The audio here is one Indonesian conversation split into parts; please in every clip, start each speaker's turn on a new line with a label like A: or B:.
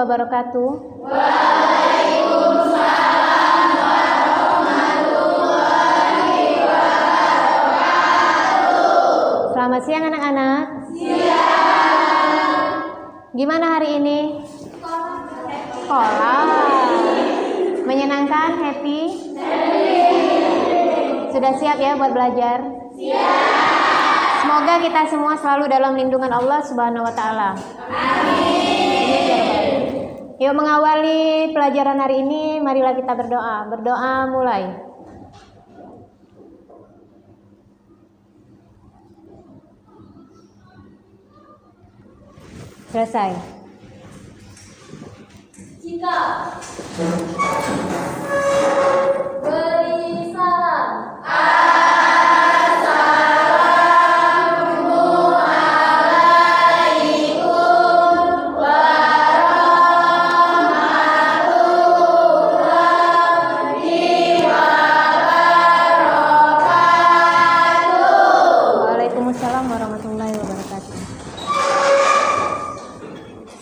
A: wabarakatuh.
B: Waalaikumsalam warahmatullahi wabarakatuh.
A: Selamat siang anak-anak.
B: Siang.
A: Gimana hari ini? Sekolah. Menyenangkan? Happy? Sudah siap ya buat belajar?
B: Siap.
A: Semoga kita semua selalu dalam lindungan Allah Subhanahu wa taala.
B: Amin.
A: Yuk mengawali pelajaran hari ini, marilah kita berdoa. Berdoa mulai. Selesai.
B: Jika beri salam. Assalamualaikum warahmatullahi wabarakatuh.
A: Waalaikumsalam warahmatullahi wabarakatuh.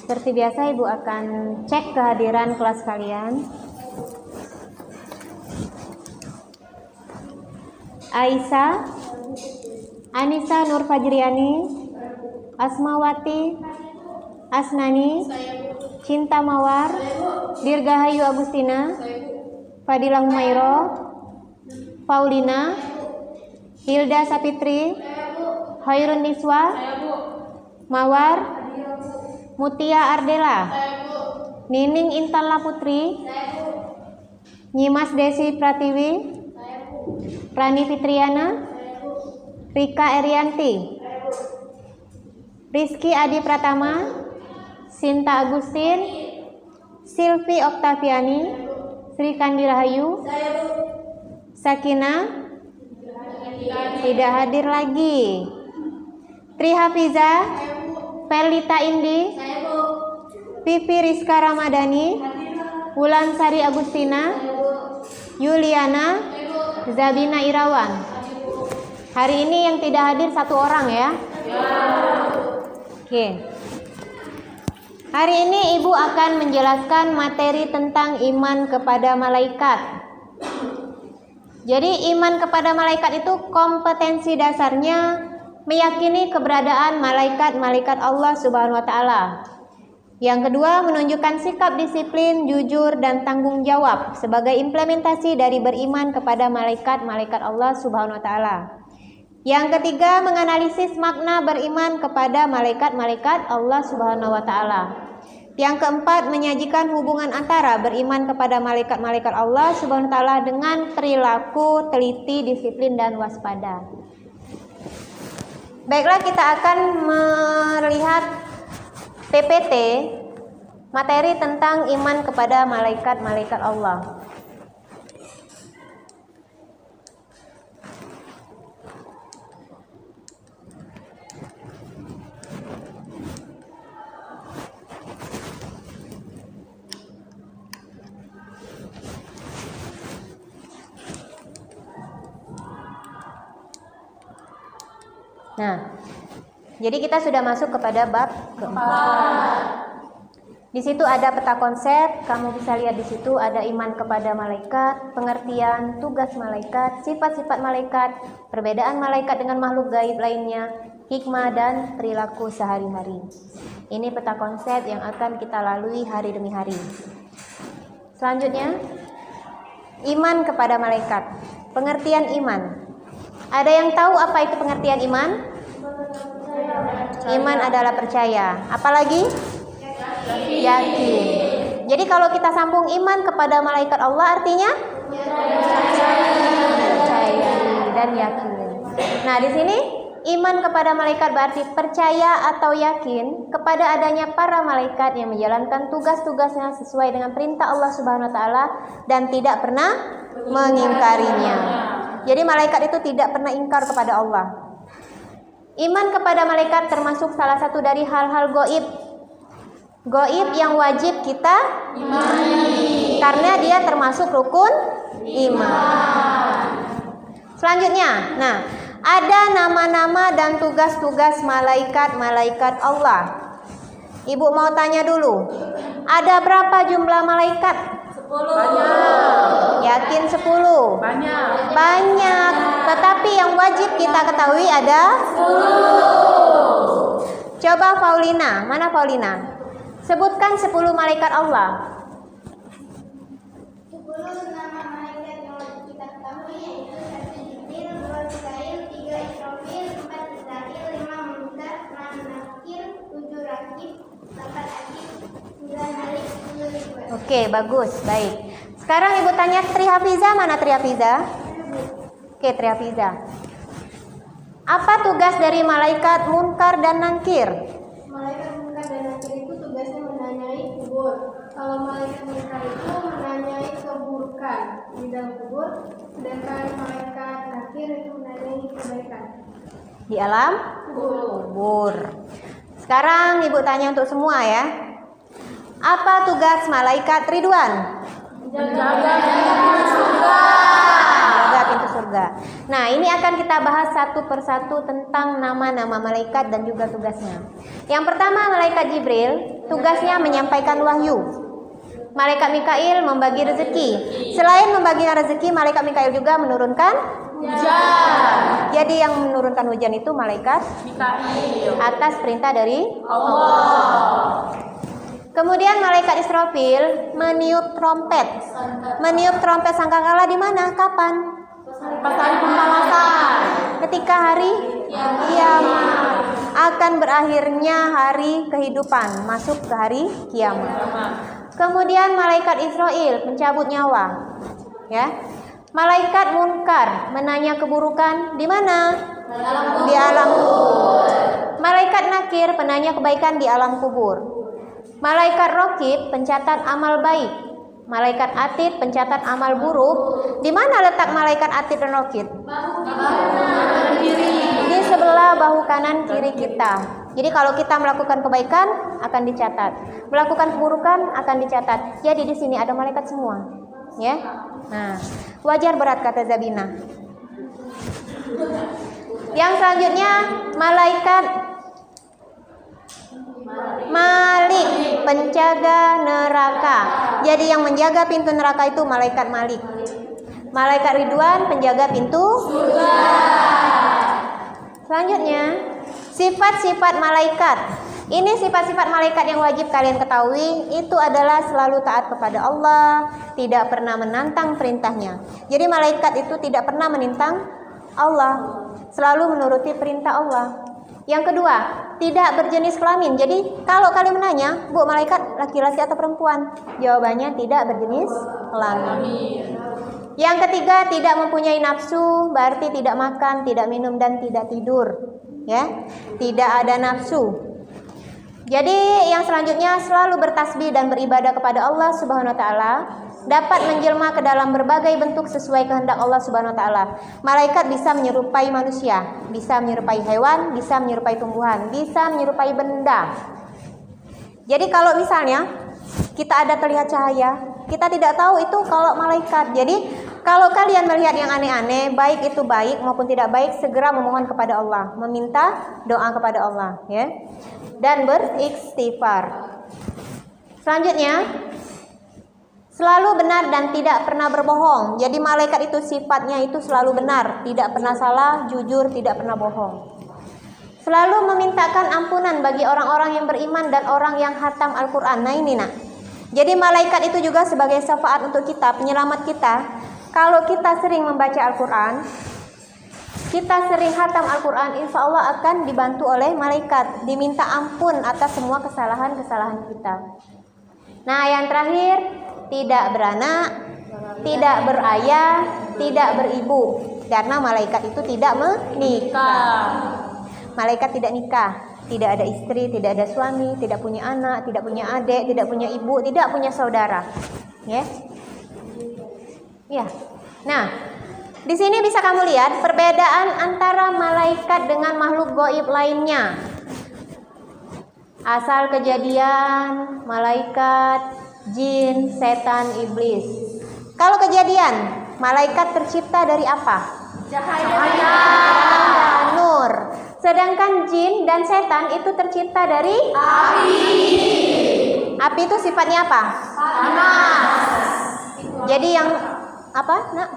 A: Seperti biasa Ibu akan cek kehadiran kelas kalian. Aisyah, Anissa Nur Fajriani, Asmawati, Asnani, Cinta Mawar, Dirgahayu Agustina, Fadilah Humairo, Paulina, Hilda Sapitri, Khairun Niswa, Mawar, Mutia Ardela, Nining Intan Laputri, Nyimas Desi Pratiwi, Rani Fitriana, Rika Erianti, Rizky Adi Pratama, Sinta Agustin, Silvi Oktaviani, Sri Kandi Rahayu, Sakina tidak hadir lagi, Tri Hafiza, Pelita Indi, Pipi Rizka Ramadhani, Wulan Sari Agustina, Yuliana, Zabina Irawan. Hari ini yang tidak hadir satu orang ya. Oke. Hari ini Ibu akan menjelaskan materi tentang iman kepada malaikat. Jadi iman kepada malaikat itu kompetensi dasarnya meyakini keberadaan malaikat-malaikat Allah Subhanahu wa taala. Yang kedua, menunjukkan sikap disiplin, jujur, dan tanggung jawab sebagai implementasi dari beriman kepada malaikat-malaikat Allah Subhanahu wa taala. Yang ketiga, menganalisis makna beriman kepada malaikat-malaikat Allah Subhanahu wa taala. Yang keempat, menyajikan hubungan antara beriman kepada malaikat-malaikat Allah Subhanahu wa taala dengan perilaku teliti, disiplin, dan waspada. Baiklah, kita akan melihat PPT, materi tentang iman kepada malaikat-malaikat Allah. Nah, jadi kita sudah masuk kepada bab keempat. Di situ ada peta konsep, kamu bisa lihat di situ ada iman kepada malaikat, pengertian, tugas malaikat, sifat-sifat malaikat, perbedaan malaikat dengan makhluk gaib lainnya, hikmah dan perilaku sehari-hari. Ini peta konsep yang akan kita lalui hari demi hari. Selanjutnya, iman kepada malaikat, pengertian iman. Ada yang tahu apa itu pengertian iman? Iman adalah percaya. Apalagi? Yakin. Jadi kalau kita sambung iman kepada malaikat Allah artinya percaya dan yakin. Nah, di sini iman kepada malaikat berarti percaya atau yakin kepada adanya para malaikat yang menjalankan tugas-tugasnya sesuai dengan perintah Allah Subhanahu wa taala dan tidak pernah mengingkarinya. Jadi malaikat itu tidak pernah ingkar kepada Allah. Iman kepada malaikat termasuk salah satu dari hal-hal gaib. Gaib yang wajib kita imani karena dia termasuk rukun iman. Selanjutnya, nah, ada nama-nama dan tugas-tugas malaikat-malaikat Allah. Ibu mau tanya dulu, Ada berapa jumlah malaikat?
B: 10.
A: Yakin 10? Banyak. Tetapi yang wajib kita ketahui ada 10. Coba Paulina, mana Paulina? Sebutkan 10 malaikat Allah.
C: 10 nama malaikat yang wajib kita ketahui yaitu 1 Jibril, 2 Mikail, 3 Israfil, 4 Israil, 5 Munkar, 6 Nakir, 7 Rakib, 8 Atid, 9 Malik, 10 Ridwan.
A: Oke, bagus, baik. Sekarang Ibu tanya Tri Hafiza, mana Tri Hafiza? Oke, Tri Hafiza. Apa tugas dari malaikat Munkar dan Nakir?
C: Malaikat Munkar dan Nakir itu tugasnya menanyai kubur. Kalau malaikat Munkar itu menanyai keburukan di dalam kubur, sedangkan malaikat Nakir itu menanyai kebaikan
A: Di alam kubur. Sekarang Ibu tanya untuk semua ya. Apa tugas malaikat Ridwan?
B: Menjaga pintu surga.
A: Jaga pintu surga. Nah, ini akan kita bahas satu persatu tentang nama-nama malaikat dan juga tugasnya. Yang pertama, malaikat Jibril, tugasnya menyampaikan wahyu. Malaikat Mikail membagi rezeki. Selain membagi rezeki, malaikat Mikail juga menurunkan
B: Hujan.
A: Jadi yang menurunkan hujan itu malaikat
B: Mikail.
A: atas perintah dari
B: Allah.
A: Kemudian malaikat Israfil meniup trompet. Meniup trompet sangkakala di mana? Kapan?
B: Pas hari pembalasan.
A: Ketika hari kiamat. Akan berakhirnya hari kehidupan, masuk ke hari kiamat. Kemudian malaikat Israel mencabut nyawa. Ya. Malaikat Munkar menanya keburukan di mana? Di alam kubur. Malaikat Nakir penanya kebaikan di alam kubur. Malaikat Rokib pencatat amal baik. Malaikat Atid pencatat amal buruk. Di mana letak malaikat Atid dan Rokib? Di sebelah bahu kanan kiri kita. Jadi kalau kita melakukan kebaikan akan dicatat, melakukan keburukan akan dicatat. Jadi di sini ada malaikat semua, ya. Nah, wajar berat kata Zabina. Yang selanjutnya malaikat Malik, penjaga neraka. Jadi yang menjaga pintu neraka itu malaikat Malik. Malaikat Ridwan penjaga pintu surga. Selanjutnya, sifat-sifat malaikat. Ini sifat-sifat malaikat yang wajib kalian ketahui. Itu adalah selalu taat kepada Allah, tidak pernah menantang perintahnya. Jadi malaikat itu tidak pernah menentang Allah, selalu menuruti perintah Allah. Yang kedua, tidak berjenis kelamin. Jadi kalau kalian menanya, Bu, malaikat laki-laki atau perempuan? Jawabannya tidak berjenis kelamin. Yang ketiga, tidak mempunyai nafsu, berarti tidak makan, tidak minum dan tidak tidur. Ya, tidak ada nafsu. Jadi yang selanjutnya selalu bertasbih dan beribadah kepada Allah Subhanahu wa taala, dapat menjelma ke dalam berbagai bentuk sesuai kehendak Allah Subhanahu wa taala. Malaikat bisa menyerupai manusia, bisa menyerupai hewan, bisa menyerupai tumbuhan, bisa menyerupai benda. Jadi kalau misalnya kita ada terlihat cahaya, kita tidak tahu itu kalau malaikat. Jadi kalau kalian melihat yang aneh-aneh, baik itu baik maupun tidak baik, segera memohon kepada Allah, meminta doa kepada Allah, ya. Dan beristighfar. Selanjutnya, selalu benar dan tidak pernah berbohong. Jadi malaikat itu sifatnya itu selalu benar, tidak pernah salah, jujur, tidak pernah bohong. Selalu memintakan ampunan bagi orang-orang yang beriman dan orang yang khatam Al-Quran. Nah ini nak. Jadi malaikat itu juga sebagai syafaat untuk kita, penyelamat kita. Kalau kita sering membaca Al-Quran, kita sering khatam Al-Quran, insya Allah akan dibantu oleh malaikat, diminta ampun atas semua kesalahan-kesalahan kita. Nah yang terakhir, tidak beranak, tidak berayah, tidak beribu, karena malaikat itu tidak menikah. Malaikat tidak nikah, tidak ada istri, tidak ada suami, tidak punya anak, tidak punya adik, tidak punya ibu, tidak punya saudara. Ya. Ya. Nah, di sini bisa kamu lihat perbedaan antara malaikat dengan makhluk gaib lainnya. Asal kejadian, malaikat, jin, setan, iblis. Kalau kejadian, malaikat tercipta dari apa? Cahaya, nur. Sedangkan jin dan setan itu tercipta dari api. Api itu sifatnya apa?
B: Panas.
A: Jadi yang apa, Nak?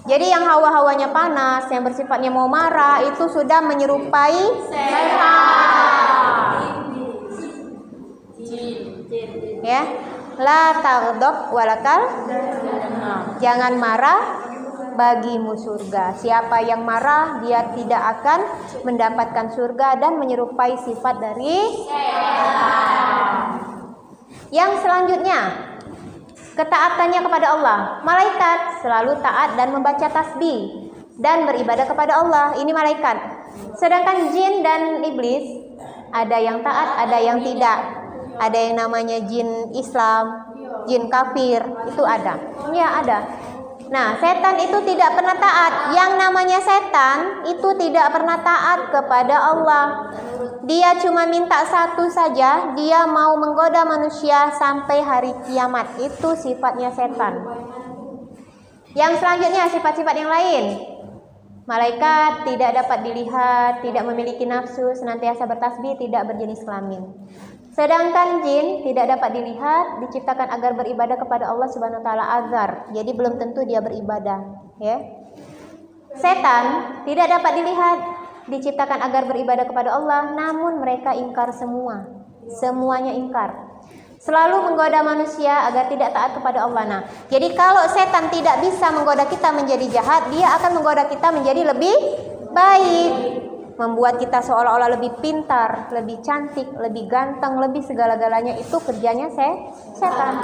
A: Jadi yang hawa-hawanya panas, yang bersifatnya mau marah itu sudah menyerupai
B: Setan.
A: ya. La taghdab walakal, jangan marah bagimu surga. Siapa yang marah dia tidak akan mendapatkan surga dan menyerupai sifat dari yang selanjutnya. Ketaatannya kepada Allah. Malaikat selalu taat dan membaca tasbih dan beribadah kepada Allah. Ini malaikat. Sedangkan jin dan iblis ada yang taat, ada yang tidak. Ada yang namanya jin Islam, jin kafir, itu ada. Ya, ada. Nah, setan itu tidak pernah taat. Yang namanya setan itu tidak pernah taat kepada Allah. Dia cuma minta satu saja, dia mau menggoda manusia sampai hari kiamat. Itu sifatnya setan. Yang selanjutnya sifat-sifat yang lain. Malaikat tidak dapat dilihat, tidak memiliki nafsu, senantiasa bertasbih, tidak berjenis kelamin. Sedangkan jin tidak dapat dilihat, diciptakan agar beribadah kepada Allah Subhanahu wa taala azhar. Jadi belum tentu dia beribadah, ya. Setan tidak dapat dilihat, diciptakan agar beribadah kepada Allah, namun mereka ingkar semua. Semuanya ingkar. Selalu menggoda manusia agar tidak taat kepada Allah. Nah, jadi kalau setan tidak bisa menggoda kita menjadi jahat, dia akan menggoda kita menjadi lebih baik. Membuat kita seolah-olah lebih pintar, lebih cantik, lebih ganteng, lebih segala-galanya. Itu kerjanya setan.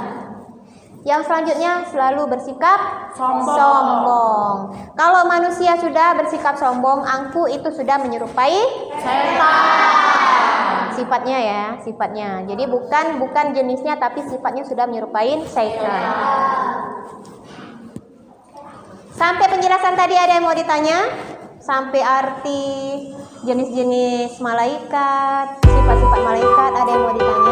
A: Yang selanjutnya selalu bersikap sombong. Kalau manusia sudah bersikap sombong, angku itu sudah menyerupai
B: Setan.
A: sifatnya ya, sifatnya. Jadi bukan jenisnya, tapi sifatnya sudah menyerupai setan. Sampai penjelasan tadi ada yang mau ditanya? Sampai arti jenis-jenis malaikat, sifat-sifat malaikat, ada yang mau ditanya?